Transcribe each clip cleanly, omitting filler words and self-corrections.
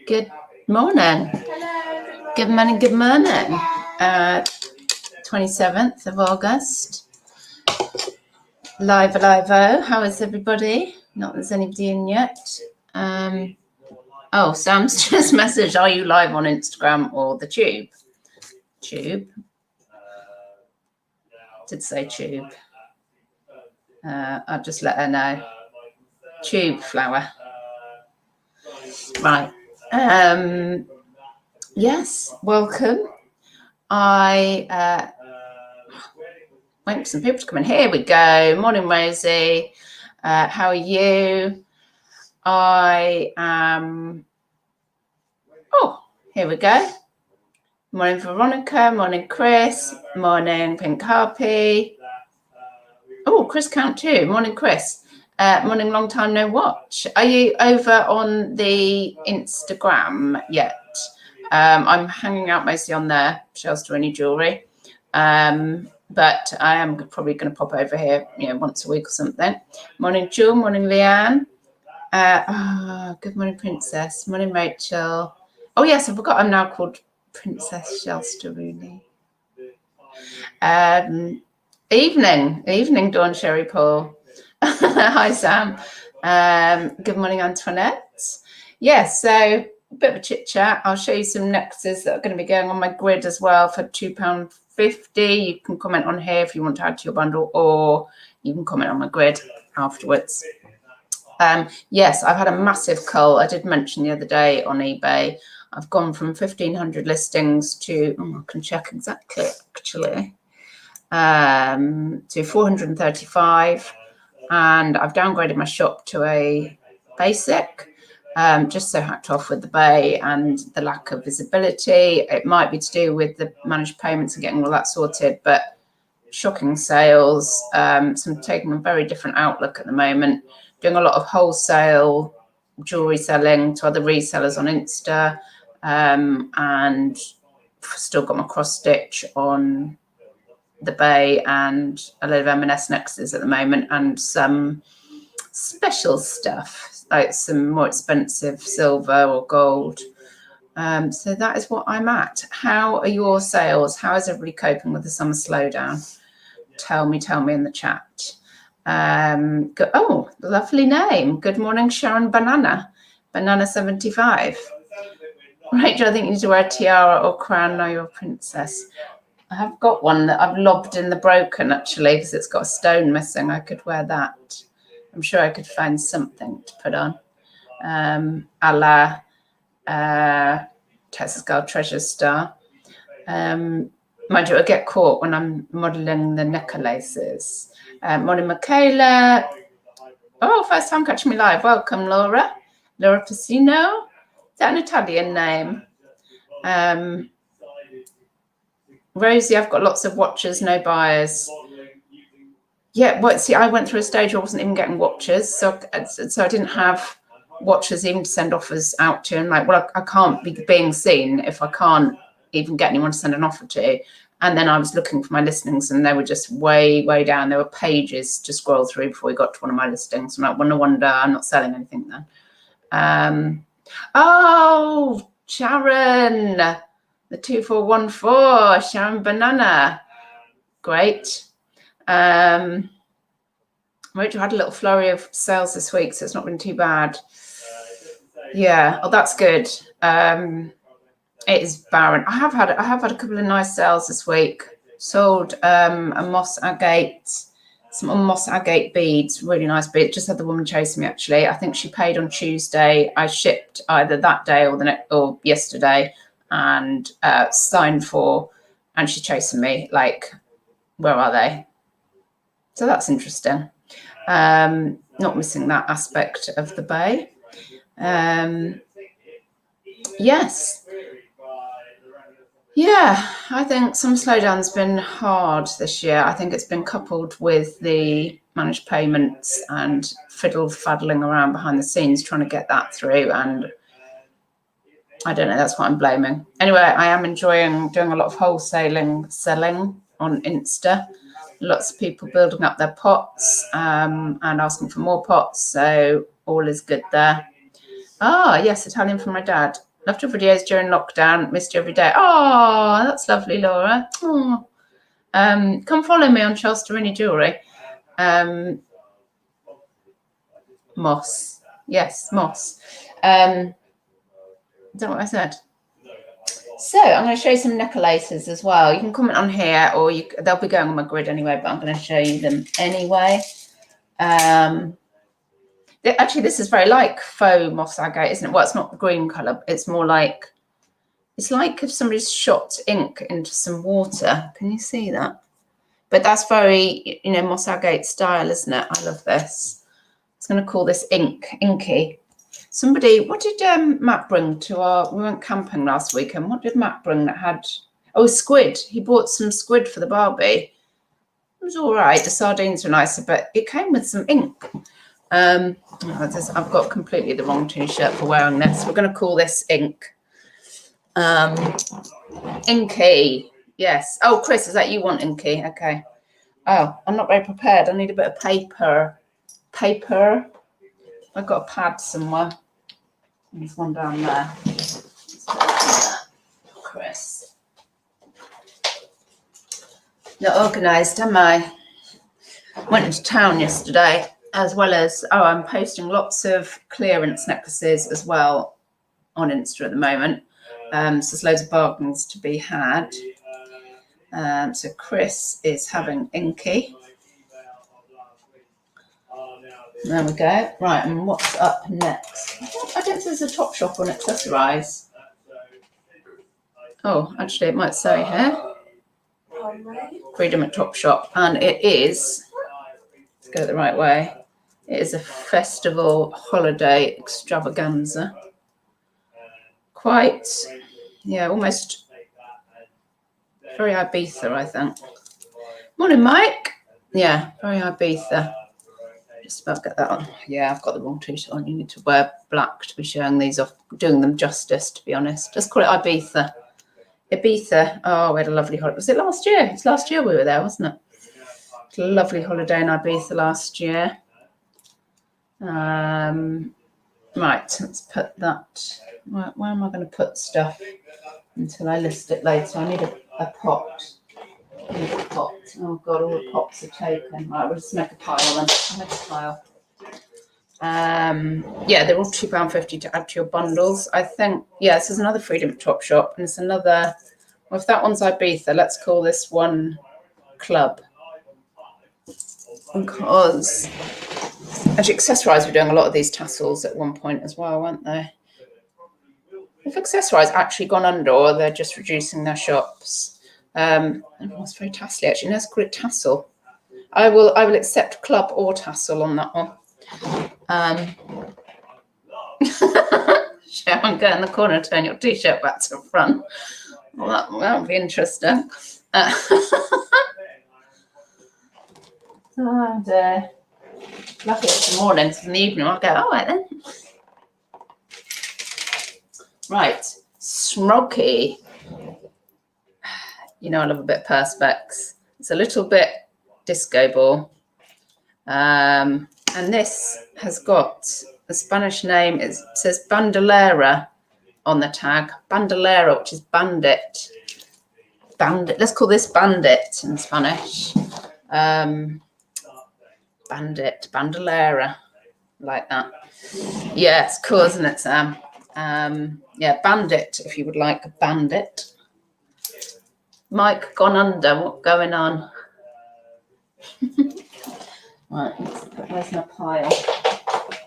Good morning. Good morning. Good morning. 27th of August. Live. How is everybody? Not there's anybody in yet. Oh, Sam's just messaged, are you live on Instagram or the Tube? Tube. Did say Tube. I'll just let her know. Tube flower. Right. Yes, welcome. I wait for some people to come in. Here we go. Morning, Rosie. How are you? I am. Oh, here we go. Morning, Veronica. Morning, Chris. Morning, Pink Harpy. Oh, Chris count too. Morning, Chris. Morning, long time no watch. Are you over on the Instagram yet? I'm hanging out mostly on there. Shells to any jewelry. But I am probably going to pop over here, once a week or something. Morning, Jewel. Morning, Leanne. Good morning, Princess. Morning, Rachel. Oh, yes, I forgot I'm now called Princess Shelsteruni. Evening, Dawn Sherry Paul. Hi, Sam. Good morning, Antoinette. Yes, so a bit of a chit chat. I'll show you some necklaces that are going to be going on my grid as well for £2.50. You can comment on here if you want to add to your bundle, or you can comment on my grid afterwards. Yes, I've had a massive cull. I did mention the other day on eBay, I've gone from 1,500 listings to, I can check exactly actually, to 435, and I've downgraded my shop to a basic, just so hacked off with the bay and the lack of visibility. It might be to do with the managed payments and getting all that sorted, but shocking sales, some taking a very different outlook at the moment, doing a lot of wholesale jewelry selling to other resellers on Insta, and still got my cross stitch on the bay and a load of M&S necklaces at the moment, and some special stuff like some more expensive silver or gold. So that is what I'm at. How are your sales? How is everybody coping with the summer slowdown? Tell me in the chat. Oh, lovely name. Good morning, Sharon Banana 75. Rachel, I think you need to wear a tiara or crown. Now you're a princess. I have got one that I've lobbed in the broken, actually, because it's got a stone missing. I could wear that. I'm sure I could find something to put on. A la Texas Girl Treasure Star. Mind you, I get caught when I'm modelling the necklaces. Morning, Michaela. Oh, first time catching me live. Welcome, Laura. Laura Pacino. Is that an Italian name? Rosie, I've got lots of watchers, no buyers. Yeah, well, see, I went through a stage where I wasn't even getting watchers, so I didn't have watchers even to send offers out to. And like, well, I can't be being seen if I can't even get anyone to send an offer to. And then I was looking for my listings, and they were just way down. There were pages to scroll through before we got to one of my listings. I'm like, well, no wonder I'm not selling anything then. Oh, Sharon, the 2414, Sharon Banana. Great. Rachel had a little flurry of sales this week, so it's not been too bad. Yeah, oh, that's good. It is barren. I have had a couple of nice sales this week. Sold a moss agate, some moss agate beads, really nice beads. Just had the woman chasing me, actually. I think she paid on Tuesday. I shipped either that day or yesterday, and signed for, and she's chasing me like, where are they? So that's interesting. Not missing that aspect of the bay. Yes. Yeah, I think some slowdown's been hard this year. I think it's been coupled with the managed payments and fiddling around behind the scenes trying to get that through. And I don't know, that's what I'm blaming. Anyway, I am enjoying doing a lot of wholesaling, selling on Insta. Lots of people building up their pots and asking for more pots. So all is good there. Ah, yes, Italian from my dad. Loved your videos during lockdown. Missed you every day. Oh, that's lovely, Laura. Oh. Come follow me on Charles Jewellery. Moss. Yes, Moss. Is that what I said? So I'm going to show you some necklaces as well. You can comment on here, or they'll be going on my grid anyway, but I'm going to show you them anyway. Actually, this is very like faux moss agate, isn't it? Well, it's not the green colour. It's more like, it's like if somebody's shot ink into some water. Can you see that? But that's very, you know, moss agate style, isn't it? I love this. I was going to call this inky. Somebody, what did Matt bring to we went camping last weekend. What did Matt bring that had, oh, squid. He bought some squid for the Barbie. It was all right. The sardines were nicer, but it came with some ink. I've got completely the wrong t-shirt for wearing this. We're going to call this ink. Inky. Yes. Oh, Chris, is that you want inky? Okay. Oh, I'm not very prepared. I need a bit of paper. Paper. I've got a pad somewhere. There's one down there. Chris. Not organised, am I? Went into town yesterday, as well as, I'm posting lots of clearance necklaces as well on Insta at the moment. So there's loads of bargains to be had. So Chris is having inky. There we go. Right, and what's up next? I don't think there's a top shop on Accessorize. Oh, actually, it might say here. Freedom at Top Shop. And it is, let's go the right way, it is a festival holiday extravaganza. Quite, yeah, almost very Ibiza, I think. Morning, Mike. Yeah, very Ibiza. Just about to get that on. Yeah, I've got the wrong t-shirt on. You need to wear black to be showing these off, doing them justice, to be honest. Just call it Ibiza. Ibiza. Oh, we had a lovely holiday. Was it last year? It's last year we were there, wasn't it? It's a lovely holiday in Ibiza last year. Right, let's put that. Where am I going to put stuff until I list it later? I need a pot. Oh God, all the pots are taken. Right, we'll just make a pile then. I'll make a pile. Yeah, they're all £2.50 to add to your bundles. I think, yeah, this is another Freedom at Top Shop, and it's another, well, if that one's Ibiza, let's call this one Club. Because actually Accessorize were doing a lot of these tassels at one point as well, weren't they? If Accessorize actually gone under, or they're just reducing their shops. It's very tassely actually. Let's call it tassel. I will accept club or tassel on that one. Sharon, go in the corner, turn your t-shirt back to the front. Well, that would be interesting. And lucky it's the morning, so in the evening I'll go, all right then. Right, Smoky. You know, I love a bit of Perspex. It's a little bit disco ball. And this has got the Spanish name. It says Bandolera on the tag. Bandolera, which is bandit. Bandit. Let's call this bandit in Spanish. Bandit. Bandolera. Like that. Yeah, it's cool, isn't it, Sam? Yeah, bandit, if you would like a bandit. Mike gone under. What's going on? Right, let's put those in a pile.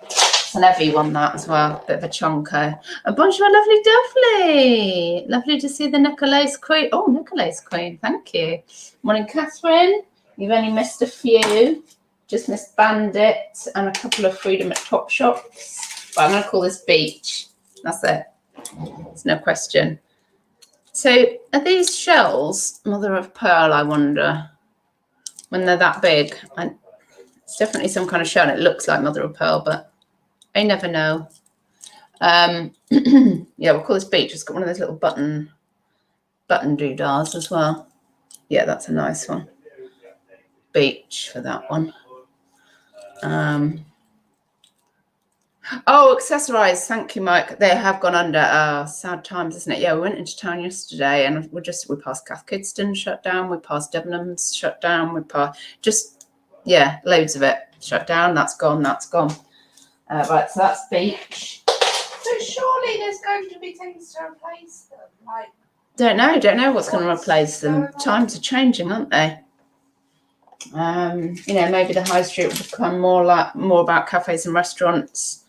It's an heavy one, that as well. Bit of a chonko. A bunch of lovely Duffley. Lovely to see the Nicole's Queen. Oh, Nicole's Queen. Thank you. Morning, Catherine. You've only missed a few. Just missed Bandit and a couple of Freedom at Top Shops. But I'm going to call this Beach. That's it. There's no question. So are these shells mother of pearl, I wonder, when they're that big? It's definitely some kind of shell. It looks like mother of pearl, but I never know. Yeah, we'll call this Beach. It's got one of those little button doodahs as well. Yeah, that's a nice one. Beach for that one. Oh, accessorize. Thank you, Mike. They have gone under. Sad times, isn't it? Yeah, we went into town yesterday and we passed Cath Kidston shut down. We passed Debenhams shut down. We passed loads of it shut down. That's gone. Right, so that's beach. So surely there's going to be things to replace them, like. Don't know what's going to replace them. Times are changing, aren't they? Maybe the high street will become more about cafes and restaurants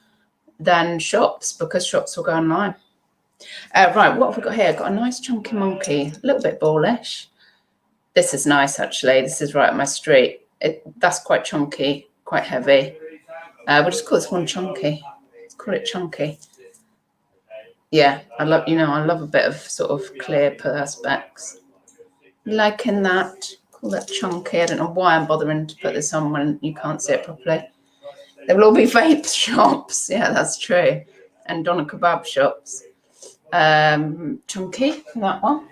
than shops, because shops will go online. Right, what have we got here? Got a nice chunky monkey, a little bit ballish. This is nice, actually. This is right up my street. That's quite chunky, quite heavy. We'll just call this one chunky. Let's call it chunky. Yeah, I love a bit of sort of clear perspex. Liking that. Call that chunky. I don't know why I'm bothering to put this on when you can't see it properly. There will all be vape shops. Yeah, that's true. And doner kebab shops. Chunky for that one.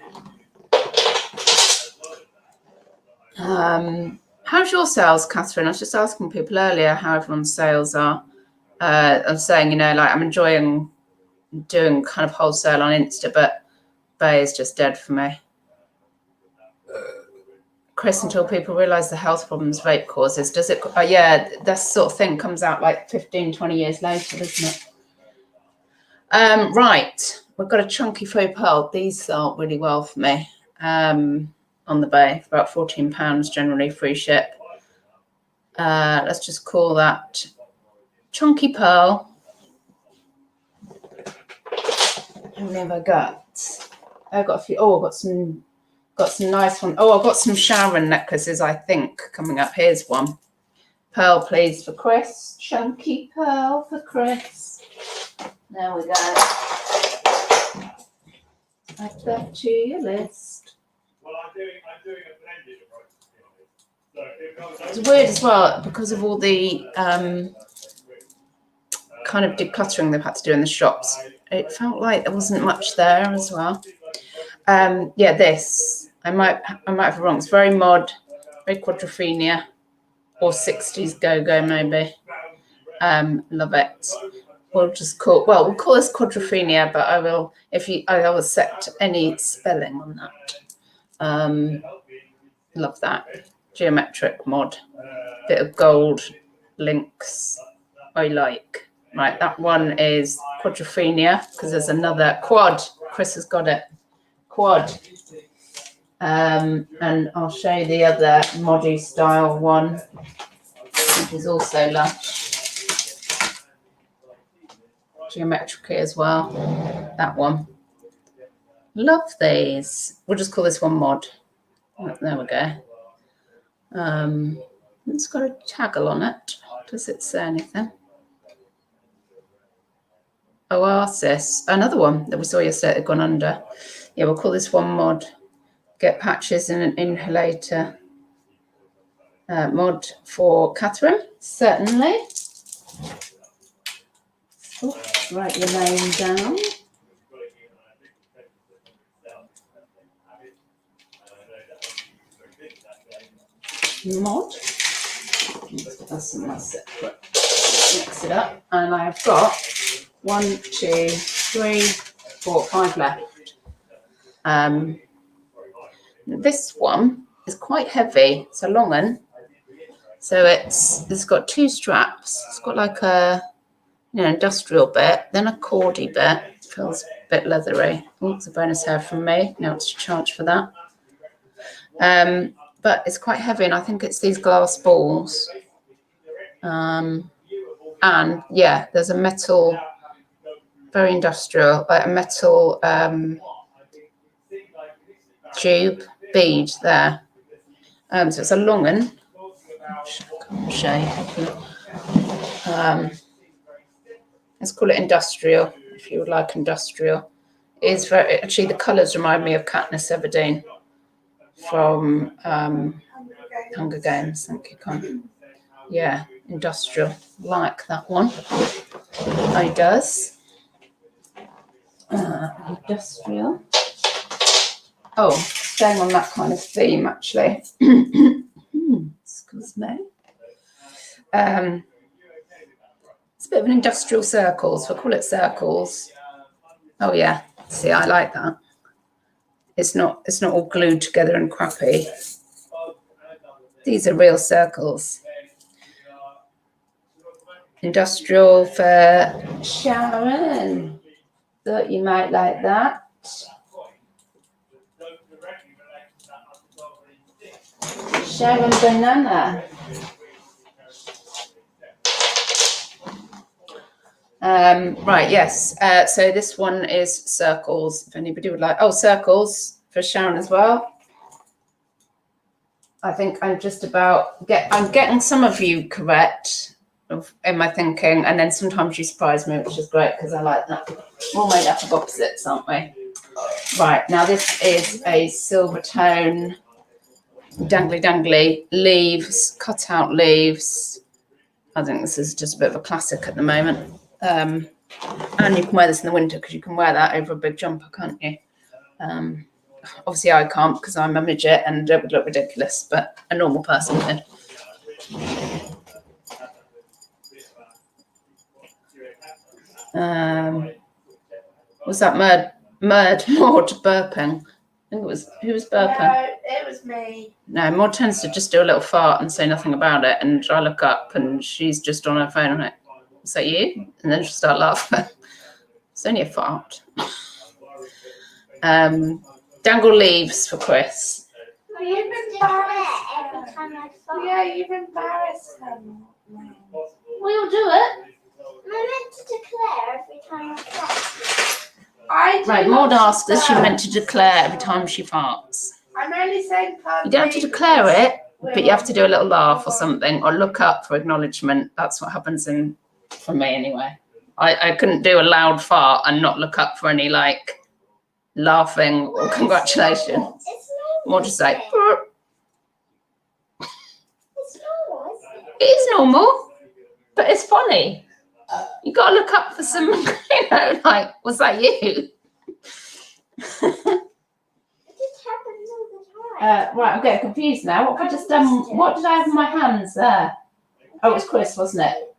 How's your sales, Catherine? I was just asking people earlier how everyone's sales are. I'm saying, I'm enjoying doing kind of wholesale on Insta, but Bay is just dead for me. Chris, until people realise the health problems vape causes, does it? Yeah, that sort of thing comes out like 15, 20 years later, doesn't it? Right, we've got a chunky faux pearl. These sell really well for me on the Bay, for about £14 generally, free ship. Let's just call that chunky pearl. How many have I got? I've got a few. Oh, I've got some nice ones. Oh, I've got some Sharon necklaces, I think, coming up. Here's one. Pearl, please, for Chris. Chunky pearl for Chris. There we go. Add that to your list. Well, I'm doing a blended approach. It's weird as well, because of all the kind of decluttering they've had to do in the shops. It felt like there wasn't much there as well. This I might have it wrong. It's very mod, very quadrophenia, or 60s go-go maybe. Love it. We'll call this quadrophenia, but I will set any spelling on that. Love that. Geometric mod. Bit of gold links. I like. Right, that one is quadrophenia, because there's another quad. Chris has got it. Quad. And I'll show you the other moddy style one, which is also lush. Geometrically as well. That one. Love these. We'll just call this one mod. Oh, there we go. It's got a taggle on it. Does it say anything? Oasis, another one that we saw yesterday that had gone under. Yeah, we'll call this one mod. Get patches and an inhalator. Mod for Catherine, certainly. Oh, write your name down. Mod. That's my separate. Mix it up, and I've got 1, 2, 3, 4, 5 left. This one is quite heavy. It's a long one. So it's got 2 straps. It's got like a industrial bit, then a cordy bit. It feels a bit leathery. Oh, it's a bonus hair from me. No, it's to charge for that. But it's quite heavy, and I think it's these glass balls. And yeah, there's a metal, very industrial, like a metal tube bead there. So it's a long one. Let's call it industrial, if you would like industrial. It is very, actually, the colours remind me of Katniss Everdeen from Hunger Games. Thank you, Con. Yeah, industrial. Like that one. It does. Industrial. Oh, staying on that kind of theme, actually. Excuse me. It's a bit of an industrial circles. We'll call it circles. Oh yeah, see, I like that. It's not all glued together and crappy. These are real circles. Industrial for Sharon. Thought you might like that. Sharon banana. Right, yes. So this one is circles. If anybody would like, circles for Sharon as well. I think I'm just about I'm getting some of you correct in my thinking, and then sometimes you surprise me, which is great because I like that. We're all made up of opposites, aren't we? Right, now this is a silver tone, dangly leaves, cut out leaves. I think this is just a bit of a classic at the moment. And you can wear this in the winter because you can wear that over a big jumper, can't you? Obviously I can't because I'm a midget and it would look ridiculous, but a normal person can. Was that Maud burping? I think it was, who was burping? No, it was me. No, Maud tends to just do a little fart and say nothing about it, and I look up and she's just on her phone on it. Is that you? And then she'll start laughing. It's only a fart. Dangle leaves for Chris. You've embarrassed every time I fall. Yeah, you've embarrassed them. We'll do it. I meant to declare every time I fall. Right, Maud asked us, she meant to declare every time she farts. I'm only saying you don't have to declare it, but you have to do a little laugh or something, or look up for acknowledgement. That's what happens for me anyway. I couldn't do a loud fart and not look up for any like laughing or congratulations. More just like it is normal, but it's funny. You got to look up for some, like, was that you? Right, I'm getting confused now. What have I just done? What did I have in my hands there? Oh, it was Chris, wasn't it?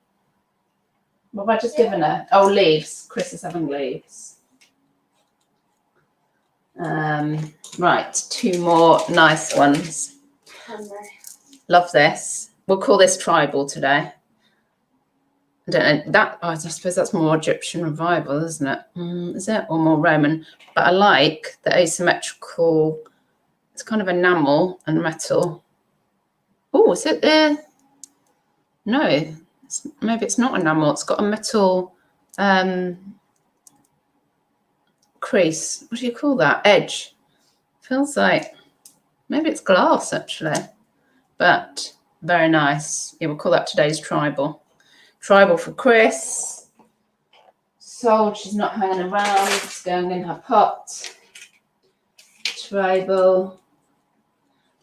What have I just given her? Oh, leaves. Chris is having leaves. Right, two more nice ones. Love this. We'll call this tribal today. I don't know, I suppose that's more Egyptian revival, isn't it? Is it? Or more Roman? But I like the asymmetrical, it's kind of enamel and metal. Oh, is it there? No, maybe it's not enamel. It's got a metal crease. What do you call that? Edge. Feels like, maybe it's glass actually, but very nice. Yeah, we'll call that today's tribal. Tribal for Chris. Sold, she's not hanging around, it's going in her pot. Tribal.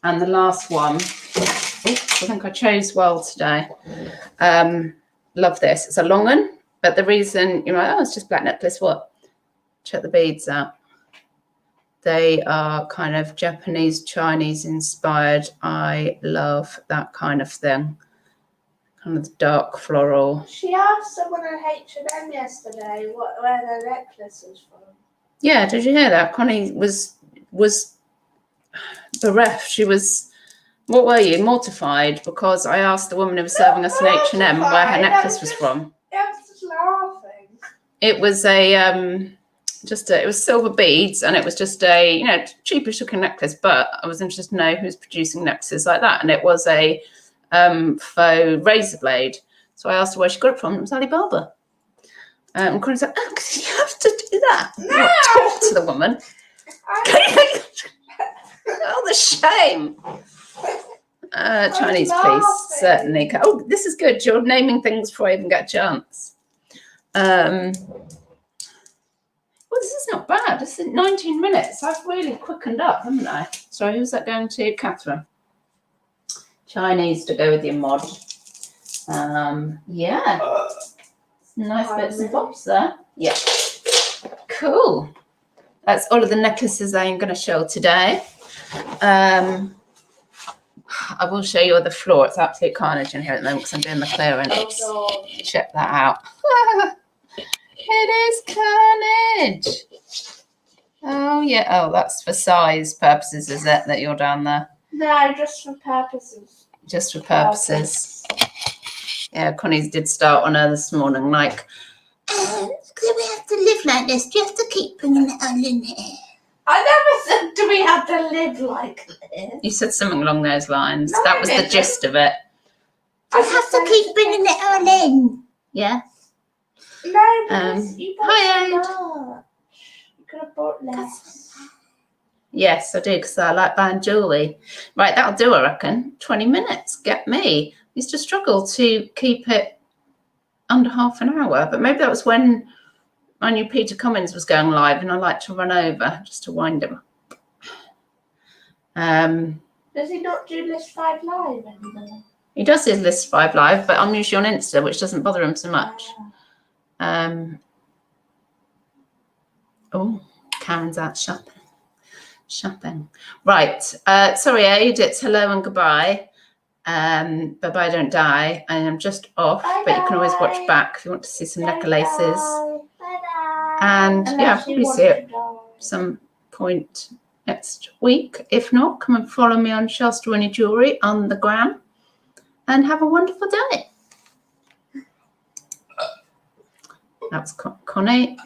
And the last one. I think I chose well today. Love this. It's a long one, but the reason you're like, oh, it's just black necklace. What? Check the beads out. They are kind of Japanese, Chinese inspired. I love that kind of thing. Kind of dark floral. She asked someone at H&M yesterday where their necklace is from. Yeah, did you hear that? Connie was bereft. She was, what were you, mortified because I asked the woman who was serving us in H&M where her necklace was from. I was just laughing. It was it was silver beads, and it was just a, cheapish looking necklace, but I was interested to know who's producing necklaces like that, and it was a faux razor blade. So I asked her where she got it from. It was Alibaba. And Corinne's like, oh, because you have to do that. No! Talk to the woman. Oh, the shame. Chinese piece, certainly. Oh, this is good. You're naming things before I even get a chance. Well, this is not bad. This is 19 minutes. I've really quickened up, haven't I? So who's that going to? Catherine. Chinese to go with your mod. Yeah. Nice bits and bobs there. Yeah. Cool. That's all of the necklaces I am going to show today. I will show you the floor. It's absolute carnage in here at the moment because I'm doing the clearance. Oh, Check that out. It is carnage. Oh yeah. Oh, that's for size purposes, is it? That you're down there? no, just for purposes. Just for purposes. Yeah, Connie's did start on her this morning, like, do we have to live like this? Do you have to keep bringing it all in here? I never said, do we have to live like this? You said something along those lines. No, That was I the didn't. gist of it. I have to keep bringing it all in. Yeah. No, because you bought hi, so Ade. much. You could have bought less. Yes, I do, because I like buying jewellery. Right, that'll do, I reckon. 20 minutes. Get me. I used to struggle to keep it under half an hour, but maybe that was when I knew Peter Cummins was going live and I like to run over just to wind him up. Does he not do List 5 Live anymore? He does his List 5 live, but I'm usually on Insta, which doesn't bother him so much. Oh, Karen's out shopping. Right. Sorry, Ade, it's hello and goodbye. Bye-bye, don't die. I am just off, but you can always watch back if you want to see some necklaces. Bye-bye. And yeah, I'll probably see it some point next week. If not, come and follow me on Shasta Winnie Jewellery on the gram and have a wonderful day. That's Connie.